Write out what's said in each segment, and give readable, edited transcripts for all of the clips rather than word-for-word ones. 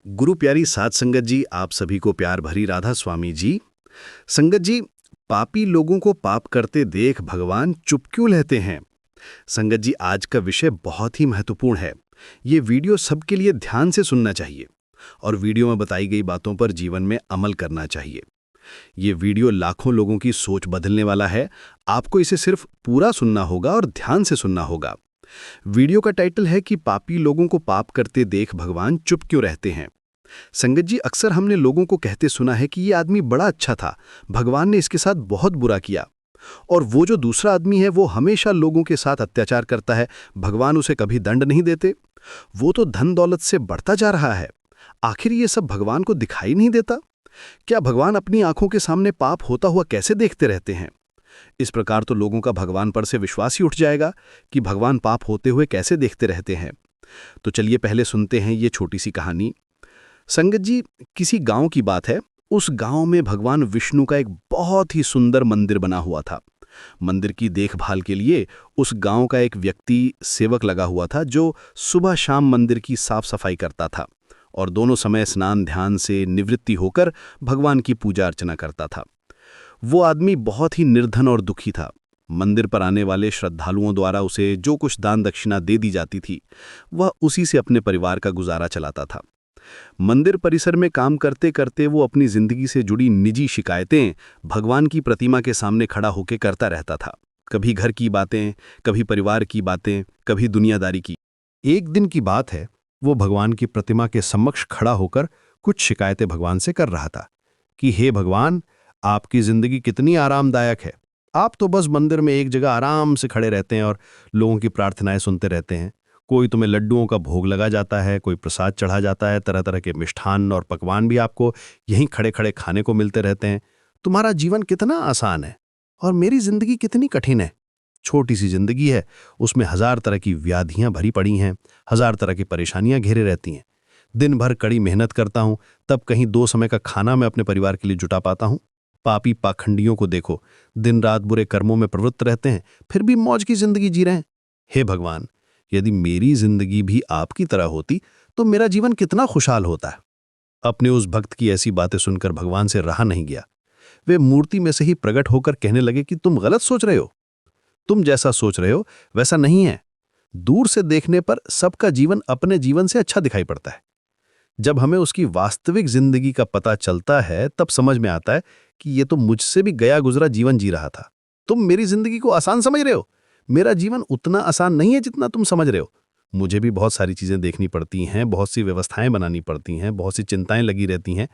गुरु प्यारी साध संगत जी, आप सभी को प्यार भरी राधा स्वामी जी। संगत जी, पापी लोगों को पाप करते देख भगवान चुप क्यों रहते हैं? संगत जी, आज का विषय बहुत ही महत्वपूर्ण है। ये वीडियो सबके लिए ध्यान से सुनना चाहिए और वीडियो में बताई गई बातों पर जीवन में अमल करना चाहिए। ये वीडियो लाखों लोगों की सोच बदलने वाला है। आपको इसे सिर्फ पूरा सुनना होगा और ध्यान से सुनना होगा। वीडियो का टाइटल है कि पापी लोगों को पाप करते देख भगवान चुप क्यों रहते हैं। संगत जी, अक्सर हमने लोगों को कहते सुना है कि ये आदमी बड़ा अच्छा था, भगवान ने इसके साथ बहुत बुरा किया। और वो जो दूसरा आदमी है वो हमेशा लोगों के साथ अत्याचार करता है, भगवान उसे कभी दंड नहीं देते। वो तो धन दौलत से बढ़ता जा रहा है, आखिर ये सब भगवान को दिखाई नहीं देता? क्या भगवान अपनी आंखों के सामने पाप होता हुआ कैसे देखते रहते हैं? इस प्रकार तो लोगों का भगवान पर से विश्वास ही उठ जाएगा कि भगवान पाप होते हुए कैसे देखते रहते हैं। तो चलिए पहले सुनते हैं ये छोटी सी कहानी। संगत जी, किसी गांव की बात है। उस गांव में भगवान विष्णु का एक बहुत ही सुंदर मंदिर बना हुआ था। मंदिर की देखभाल के लिए उस गांव का एक व्यक्ति सेवक लगा हुआ था, जो सुबह शाम मंदिर की साफ सफाई करता था और दोनों समय स्नान ध्यान से निवृत्ति होकर भगवान की पूजा अर्चना करता था। वो आदमी बहुत ही निर्धन और दुखी था। मंदिर पर आने वाले श्रद्धालुओं द्वारा उसे जो कुछ दान दक्षिणा दे दी जाती थी, वह उसी से अपने परिवार का गुजारा चलाता था। मंदिर परिसर में काम करते करते वो अपनी जिंदगी से जुड़ी निजी शिकायतें भगवान की प्रतिमा के सामने खड़ा होकर करता रहता था। कभी घर की बातें, कभी परिवार की बातें, कभी दुनियादारी की। एक दिन की बात है, वो भगवान की प्रतिमा के समक्ष खड़ा होकर कुछ शिकायतें भगवान से कर रहा था कि हे भगवान, आपकी जिंदगी कितनी आरामदायक है। आप तो बस मंदिर में एक जगह आराम से खड़े रहते हैं और लोगों की प्रार्थनाएं सुनते रहते हैं। कोई तुम्हें लड्डुओं का भोग लगा जाता है, कोई प्रसाद चढ़ा जाता है, तरह तरह के मिष्ठान और पकवान भी आपको यहीं खड़े खड़े खाने को मिलते रहते हैं। तुम्हारा जीवन कितना आसान है और मेरी जिंदगी कितनी कठिन है। छोटी सी जिंदगी है, उसमें हजार तरह की व्याधियां भरी पड़ी हैं, हजार तरह की परेशानियां घेरे रहती हैं। दिन भर कड़ी मेहनत करता हूं, तब कहीं 2 समय का खाना मैं अपने परिवार के लिए जुटा पाता हूं। पापी पाखंडियों को देखो, दिन रात बुरे कर्मों में प्रवृत्त रहते हैं, फिर भी मौज की जिंदगी जी रहे हैं। हे भगवान, यदि मेरी जिंदगी भी आपकी तरह होती तो मेरा जीवन कितना खुशहाल होता है। अपने उस भक्त की ऐसी बातें सुनकर भगवान से रहा नहीं गया। वे मूर्ति में से ही प्रकट होकर कहने लगे कि तुम गलत सोच रहे हो। तुम जैसा सोच रहे हो वैसा नहीं है। दूर से देखने पर सबका जीवन अपने जीवन से अच्छा दिखाई पड़ता है। जब हमें उसकी वास्तविक जिंदगी का पता चलता है, तब समझ में आता है कि ये तो मुझसे भी गया गुजरा जीवन जी रहा था। तुम मेरी जिंदगी को आसान समझ रहे हो। मेरा जीवन उतना आसान नहीं है जितना तुम समझ रहे हो। मुझे भी बहुत सारी चीजें देखनी पड़ती हैं, बहुत सी व्यवस्थाएं बनानी पड़ती हैं, बहुत सी चिंताएं लगी रहती हैं।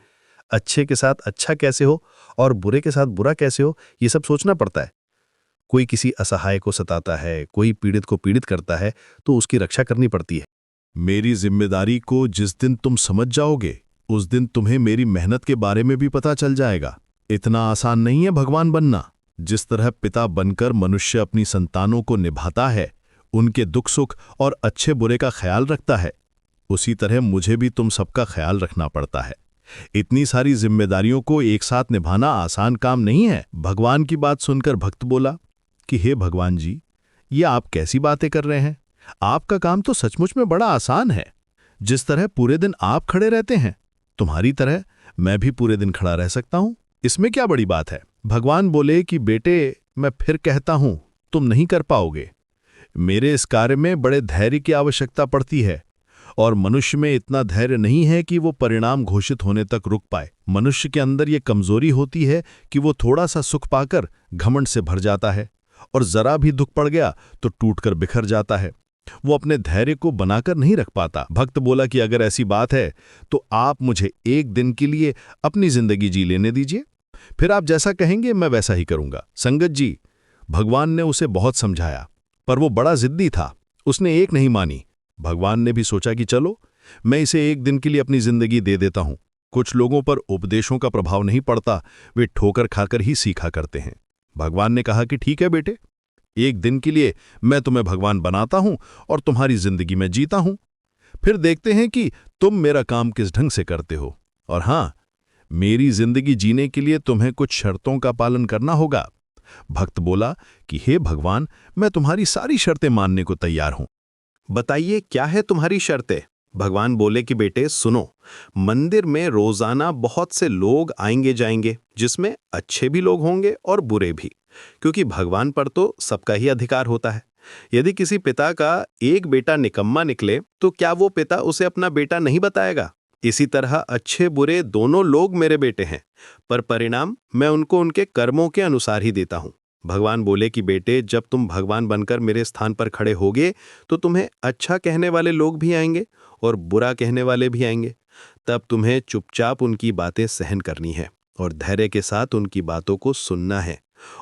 अच्छे के साथ अच्छा कैसे हो और बुरे के साथ बुरा कैसे हो, ये सब सोचना पड़ता है। कोई किसी असहाय को सताता है, कोई पीड़ित को पीड़ित करता है, तो उसकी रक्षा करनी पड़ती है। मेरी जिम्मेदारी को जिस दिन तुम समझ जाओगे, उस दिन तुम्हें मेरी मेहनत के बारे में भी पता चल जाएगा। इतना आसान नहीं है भगवान बनना। जिस तरह पिता बनकर मनुष्य अपनी संतानों को निभाता है, उनके दुख सुख और अच्छे बुरे का ख्याल रखता है, उसी तरह मुझे भी तुम सबका ख्याल रखना पड़ता है। इतनी सारी जिम्मेदारियों को एक साथ निभाना आसान काम नहीं है। भगवान की बात सुनकर भक्त बोला कि हे भगवान जी, ये आप कैसी बातें कर रहे हैं? आपका काम तो सचमुच में बड़ा आसान है। जिस तरह पूरे दिन आप खड़े रहते हैं, तुम्हारी तरह मैं भी पूरे दिन खड़ा रह सकता हूं। इसमें क्या बड़ी बात है? भगवान बोले कि बेटे, मैं फिर कहता हूं, तुम नहीं कर पाओगे। मेरे इस कार्य में बड़े धैर्य की आवश्यकता पड़ती है और मनुष्य में इतना धैर्य नहीं है कि वो परिणाम घोषित होने तक रुक पाए। मनुष्य के अंदर ये कमजोरी होती है कि वो थोड़ा सा सुख पाकर घमंड से भर जाता है और जरा भी दुख पड़ गया तो टूटकर बिखर जाता है। वो अपने धैर्य को बनाकर नहीं रख पाता। भक्त बोला कि अगर ऐसी बात है तो आप मुझे एक दिन के लिए अपनी जिंदगी जी लेने दीजिए, फिर आप जैसा कहेंगे मैं वैसा ही करूंगा। संगत जी, भगवान ने उसे बहुत समझाया, पर वो बड़ा जिद्दी था। उसने एक नहीं मानी। भगवान ने भी सोचा कि चलो, मैं इसे एक दिन के लिए अपनी जिंदगी दे देता हूं। कुछ लोगों पर उपदेशों का प्रभाव नहीं पड़ता, वे ठोकर खाकर ही सीखा करते हैं। भगवान ने कहा कि ठीक है बेटे, एक दिन के लिए मैं तुम्हें भगवान बनाता हूं और तुम्हारी जिंदगी में जीता हूं। फिर देखते हैं कि तुम मेरा काम किस ढंग से करते हो। और हां, मेरी जिंदगी जीने के लिए तुम्हें कुछ शर्तों का पालन करना होगा। भक्त बोला कि हे भगवान, मैं तुम्हारी सारी शर्तें मानने को तैयार हूं। बताइए, क्या है तुम्हारी शर्तें? भगवान बोले कि बेटे सुनो, मंदिर में रोजाना बहुत से लोग आएंगे जाएंगे, जिसमें अच्छे भी लोग होंगे और बुरे भी, क्योंकि भगवान पर तो सबका ही अधिकार होता है। यदि किसी पिता का एक बेटा निकम्मा निकले तो क्या वो पिता उसे अपना बेटा नहीं बताएगा? इसी तरह अच्छे बुरे दोनों लोग मेरे बेटे हैं, पर परिणाम मैं उनको उनके कर्मों के अनुसार ही देता हूं। भगवान बोले कि बेटे, जब तुम भगवान बनकर मेरे स्थान पर खड़े होगे तो तुम्हें अच्छा कहने वाले लोग भी आएंगे और बुरा कहने वाले भी आएंगे। तब तुम्हें चुपचाप उनकी बातें सहन करनी है और धैर्य के साथ उनकी बातों को सुनना है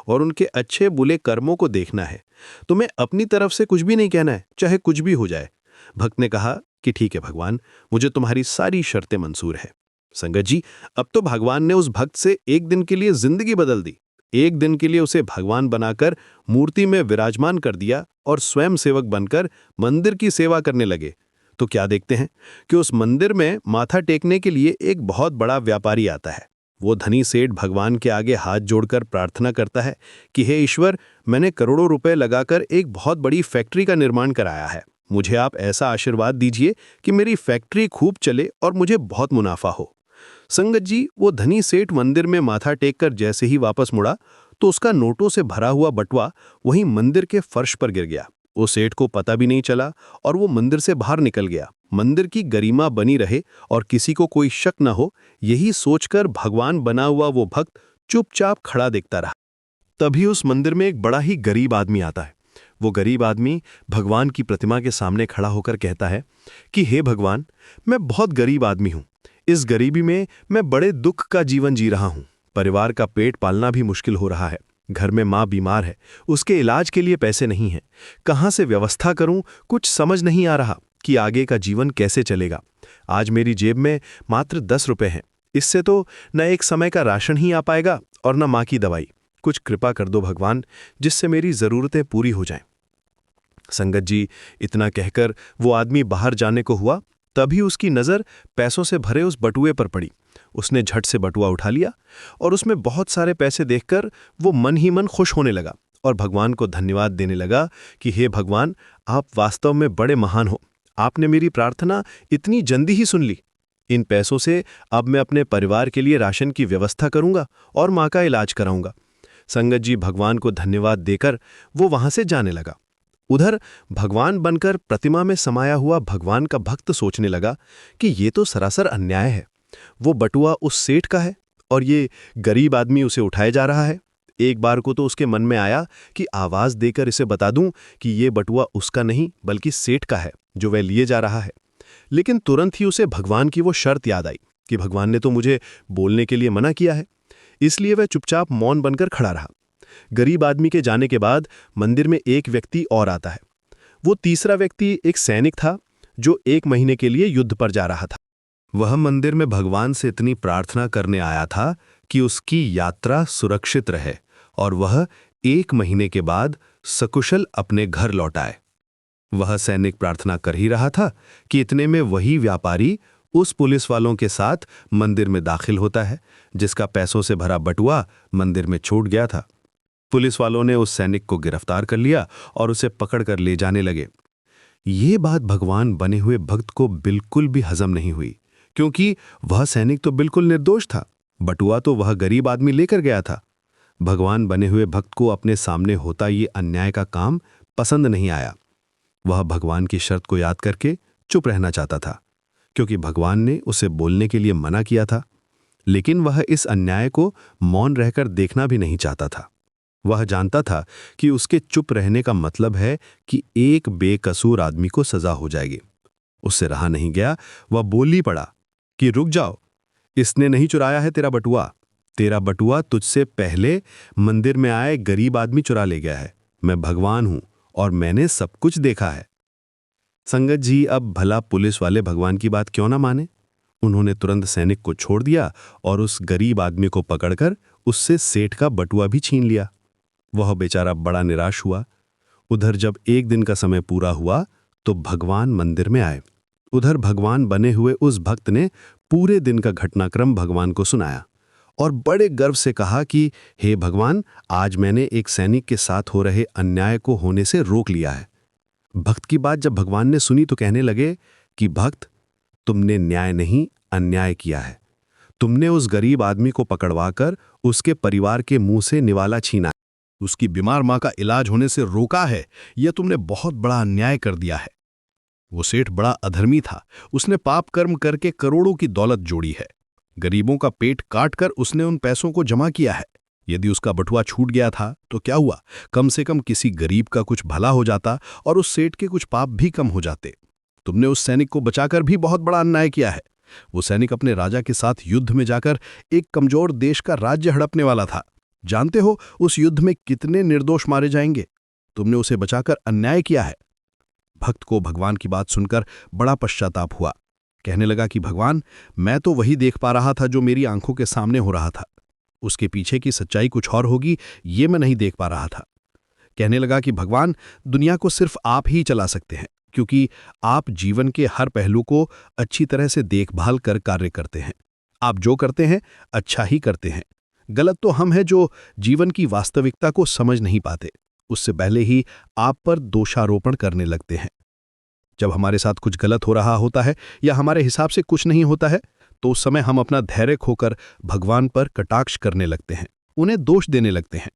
और उनके अच्छे बुरे कर्मों को देखना है। तुम्हें अपनी तरफ से कुछ भी नहीं कहना है, चाहे कुछ भी हो जाए। भक्त ने कहा कि ठीक है भगवान, मुझे तुम्हारी सारी शर्तें मंजूर है। संगत जी, अब तो भगवान ने उस भक्त से एक दिन के लिए जिंदगी बदल दी। एक दिन के लिए उसे भगवान बनाकर मूर्ति में विराजमान कर दिया और स्वयं सेवक बनकर मंदिर की सेवा करने लगे। तो क्या देखते हैं कि उस मंदिर में माथा टेकने के लिए एक बहुत बड़ा व्यापारी आता है। वो धनी सेठ भगवान के आगे हाथ जोड़कर प्रार्थना करता है कि हे ईश्वर, मैंने करोड़ों रुपए लगाकर एक बहुत बड़ी फैक्ट्री का निर्माण कराया है। मुझे आप ऐसा आशीर्वाद दीजिए कि मेरी फैक्ट्री खूब चले और मुझे बहुत मुनाफा हो। संगत जी, वो धनी सेठ मंदिर में माथा टेककर जैसे ही वापस मुड़ा तो उसका नोटों से भरा हुआ बटुआ वहीं मंदिर के फर्श पर गिर गया। वो सेठ को पता भी नहीं चला और वो मंदिर से बाहर निकल गया। मंदिर की गरिमा बनी रहे और किसी को कोई शक न हो, यही सोचकर भगवान बना हुआ वो भक्त चुपचाप खड़ा देखता रहा। तभी उस मंदिर में एक बड़ा ही गरीब आदमी आता है। वो गरीब आदमी भगवान की प्रतिमा के सामने खड़ा होकर कहता है कि हे भगवान, मैं बहुत गरीब आदमी हूं। इस गरीबी में मैं बड़े दुख का जीवन जी रहा हूं। परिवार का पेट पालना भी मुश्किल हो रहा है। घर में माँ बीमार है, उसके इलाज के लिए पैसे नहीं हैं। कहाँ से व्यवस्था करूं, कुछ समझ नहीं आ रहा कि आगे का जीवन कैसे चलेगा। आज मेरी जेब में मात्र 10 रुपए हैं। इससे तो न एक समय का राशन ही आ पाएगा और न माँ की दवाई। कुछ कृपा कर दो भगवान, जिससे मेरी ज़रूरतें पूरी हो जाएं। संगत जी, इतना कहकर वो आदमी बाहर जाने को हुआ, तभी उसकी नज़र पैसों से भरे उस बटुए पर पड़ी। उसने झट से बटुआ उठा लिया और उसमें बहुत सारे पैसे देखकर वो मन ही मन खुश होने लगा और भगवान को धन्यवाद देने लगा कि हे भगवान, आप वास्तव में बड़े महान हो। आपने मेरी प्रार्थना इतनी जल्दी ही सुन ली। इन पैसों से अब मैं अपने परिवार के लिए राशन की व्यवस्था करूंगा और माँ का इलाज कराऊंगा। संगत जी, भगवान को धन्यवाद देकर वो वहां से जाने लगा। उधर भगवान बनकर प्रतिमा में समाया हुआ भगवान का भक्त सोचने लगा कि ये तो सरासर अन्याय है। वो बटुआ उस सेठ का है और ये गरीब आदमी उसे उठाए जा रहा है। एक बार को तो उसके मन में आया कि आवाज देकर इसे बता दूं कि ये बटुआ उसका नहीं बल्कि सेठ का है जो वह लिए जा रहा है। लेकिन तुरंत ही उसे भगवान की वो शर्त याद आई कि भगवान ने तो मुझे बोलने के लिए मना किया है। इसलिए वह चुपचाप मौन बनकर खड़ा रहा। गरीब आदमी के जाने के बाद मंदिर में एक व्यक्ति और आता है। वो तीसरा व्यक्ति एक सैनिक था जो 1 महीने के लिए युद्ध पर जा रहा था। वह मंदिर में भगवान से इतनी प्रार्थना करने आया था कि उसकी यात्रा सुरक्षित रहे और वह 1 महीने के बाद सकुशल अपने घर लौट आए। वह सैनिक प्रार्थना कर ही रहा था कि इतने में वही व्यापारी उस पुलिस वालों के साथ मंदिर में दाखिल होता है जिसका पैसों से भरा बटुआ मंदिर में छूट गया था। पुलिस वालों ने उस सैनिक को गिरफ्तार कर लिया और उसे पकड़कर ले जाने लगे। ये बात भगवान बने हुए भक्त को बिल्कुल भी हजम नहीं हुई, क्योंकि वह सैनिक तो बिल्कुल निर्दोष था। बटुआ तो वह गरीब आदमी लेकर गया था। भगवान बने हुए भक्त को अपने सामने होता ये अन्याय का काम पसंद नहीं आया। वह भगवान की शर्त को याद करके चुप रहना चाहता था, क्योंकि भगवान ने उसे बोलने के लिए मना किया था। लेकिन वह इस अन्याय को मौन रहकर देखना भी नहीं चाहता था। वह जानता था कि उसके चुप रहने का मतलब है कि एक बेकसूर आदमी को सजा हो जाएगी। उससे रहा नहीं गया, वह बोल ही पड़ा कि रुक जाओ, इसने नहीं चुराया है तेरा बटुआ। तेरा बटुआ तुझसे पहले मंदिर में आए गरीब आदमी चुरा ले गया है। मैं भगवान हूं और मैंने सब कुछ देखा है। संगत जी, अब भला पुलिस वाले भगवान की बात क्यों ना माने? उन्होंने तुरंत सैनिक को छोड़ दिया और उस गरीब आदमी को पकड़कर उससे सेठ का बटुआ भी छीन लिया। वह बेचारा बड़ा निराश हुआ। उधर जब 1 दिन का समय पूरा हुआ तो भगवान मंदिर में आए। उधर भगवान बने हुए उस भक्त ने पूरे दिन का घटनाक्रम भगवान को सुनाया और बड़े गर्व से कहा कि हे भगवान, आज मैंने एक सैनिक के साथ हो रहे अन्याय को होने से रोक लिया है। भक्त की बात जब भगवान ने सुनी तो कहने लगे कि भक्त, तुमने न्याय नहीं, अन्याय किया है। तुमने उस गरीब आदमी को पकड़वाकर उसके परिवार के मुंह से निवाला छीना। उसकी बीमार माँ का इलाज होने से रोका है, यह तुमने बहुत बड़ा अन्याय कर दिया है। वो सेठ बड़ा अधर्मी था, उसने पाप कर्म करके करोड़ों की दौलत जोड़ी है। गरीबों का पेट काट कर उसने उन पैसों को जमा किया है। यदि उसका बटुआ छूट गया था तो क्या हुआ, कम से कम किसी गरीब का कुछ भला हो जाता और उस सेठ के कुछ पाप भी कम हो जाते। तुमने उस सैनिक को बचाकर भी बहुत बड़ा अन्याय किया है। वो सैनिक अपने राजा के साथ युद्ध में जाकर एक कमजोर देश का राज्य हड़पने वाला था। जानते हो उस युद्ध में कितने निर्दोष मारे जाएंगे? तुमने उसे बचाकर अन्याय किया है। भक्त को भगवान की बात सुनकर बड़ा पश्चाताप हुआ। कहने लगा कि भगवान, मैं तो वही देख पा रहा था जो मेरी आंखों के सामने हो रहा था। उसके पीछे की सच्चाई कुछ और होगी, ये मैं नहीं देख पा रहा था। कहने लगा कि भगवान, दुनिया को सिर्फ आप ही चला सकते हैं, क्योंकि आप जीवन के हर पहलू को अच्छी तरह से देखभाल कर कार्य करते हैं। आप जो करते हैं अच्छा ही करते हैं। गलत तो हम हैं जो जीवन की वास्तविकता को समझ नहीं पाते, उससे पहले ही आप पर दोषारोपण करने लगते हैं। जब हमारे साथ कुछ गलत हो रहा होता है या हमारे हिसाब से कुछ नहीं होता है, तो उस समय हम अपना धैर्य खोकर भगवान पर कटाक्ष करने लगते हैं, उन्हें दोष देने लगते हैं।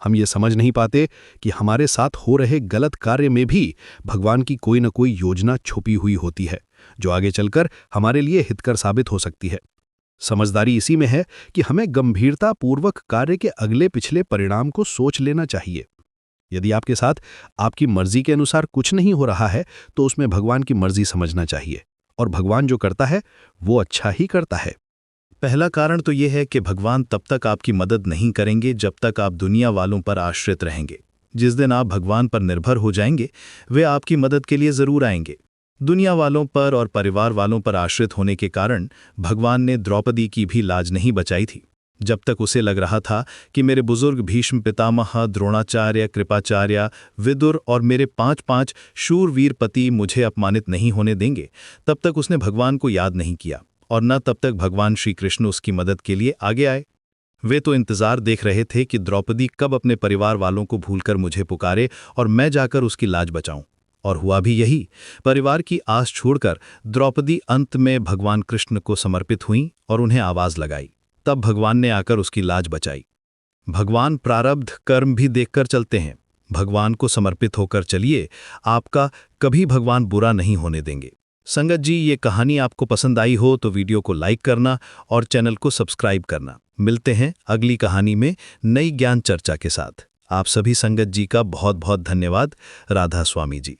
हम ये समझ नहीं पाते कि हमारे साथ हो रहे गलत कार्य में भी भगवान की कोई न कोई योजना छुपी हुई होती है, जो आगे चलकर हमारे लिए हितकर साबित हो सकती है। समझदारी इसी में है कि हमें गंभीरतापूर्वक कार्य के अगले पिछले परिणाम को सोच लेना चाहिए। यदि आपके साथ आपकी मर्जी के अनुसार कुछ नहीं हो रहा है, तो उसमें भगवान की मर्जी समझना चाहिए, और भगवान जो करता है वो अच्छा ही करता है। पहला कारण तो यह है कि भगवान तब तक आपकी मदद नहीं करेंगे जब तक आप दुनिया वालों पर आश्रित रहेंगे। जिस दिन आप भगवान पर निर्भर हो जाएंगे, वे आपकी मदद के लिए जरूर आएंगे। दुनिया वालों पर और परिवार वालों पर आश्रित होने के कारण भगवान ने द्रौपदी की भी लाज नहीं बचाई थी। जब तक उसे लग रहा था कि मेरे बुजुर्ग भीष्म पितामह, द्रोणाचार्य, कृपाचार्य, विदुर और मेरे 5 शूरवीर पति मुझे अपमानित नहीं होने देंगे, तब तक उसने भगवान को याद नहीं किया, और न तब तक भगवान श्री कृष्ण उसकी मदद के लिए आगे आए। वे तो इंतजार देख रहे थे कि द्रौपदी कब अपने परिवार वालों को भूलकर मुझे पुकारे और मैं जाकर उसकी लाज बचाऊं। और हुआ भी यही। परिवार की आस छोड़कर द्रौपदी अंत में भगवान कृष्ण को समर्पित हुई और उन्हें आवाज लगाई। तब भगवान ने आकर उसकी लाज बचाई। भगवान प्रारब्ध कर्म भी देखकर चलते हैं। भगवान को समर्पित होकर चलिए, आपका कभी भगवान बुरा नहीं होने देंगे। संगत जी, ये कहानी आपको पसंद आई हो तो वीडियो को लाइक करना और चैनल को सब्सक्राइब करना। मिलते हैं अगली कहानी में नई ज्ञान चर्चा के साथ। आप सभी संगत जी का बहुत बहुत धन्यवाद। राधा स्वामी जी।